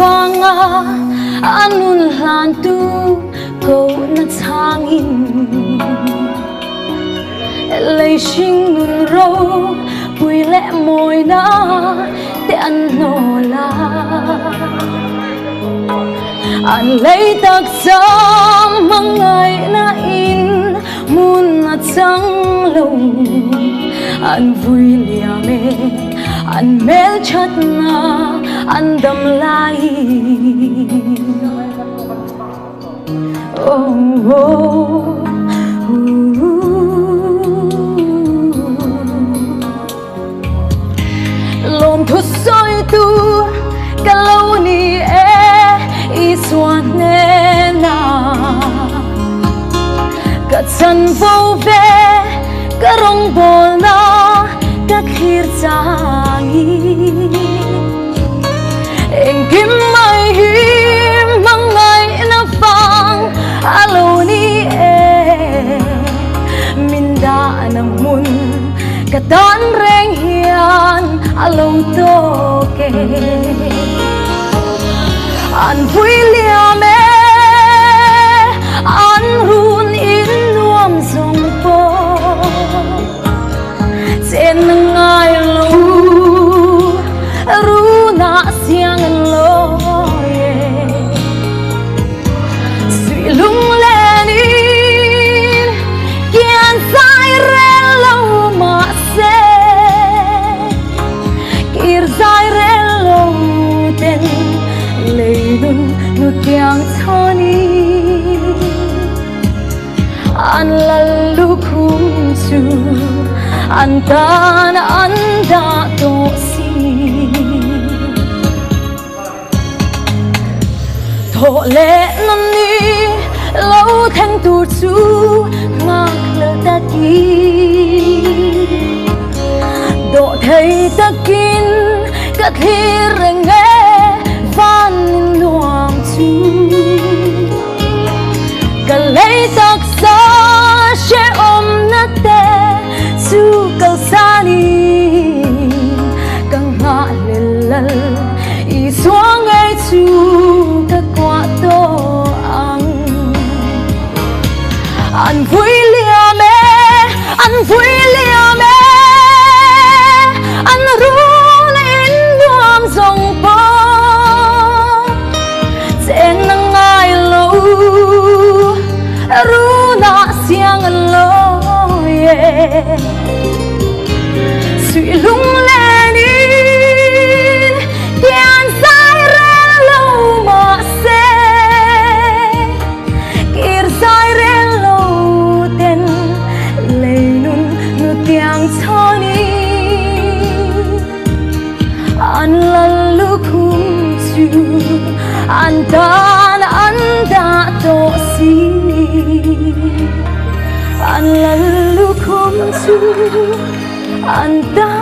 vanga anun lantu ko na thangin lei sing nun ro pui le moi na te an no la an lei tak sam mangai na in mun na chang lo an vui liame an mel chat na an dam lai oh oh lom thu soi tu ka lâu ni e i suan ne na ka chan vo ve ka rong bol na ka khir changi eng kim mai hi mangai na fang alo ni e min da na mun ka don reng hian alo to ke an vui liame an run in nuam zong po chen ngai lo ru na siang lo ye sui lung lenin kian sai re lo ma se kir sai re lo ten leidun nu tiang thoni an lalu khum chu an tan an da to si tho le nan ni lo thang tu chu ngak le ta ki do thei ta kin ka thir nge van nuam chu ka lei tak sa she om na te chu kal sani kang ha le lal i suang ai chu ka kwa to ang an vui liame an vui liame an ru in nuam zong po chen ngai lo ru na siang lo ye sui lung lenin kian sai re lo ma se kir sai re lo ten leinun nu tiang choni an lalu khum chu an tan an da to si an lalu khum chu an da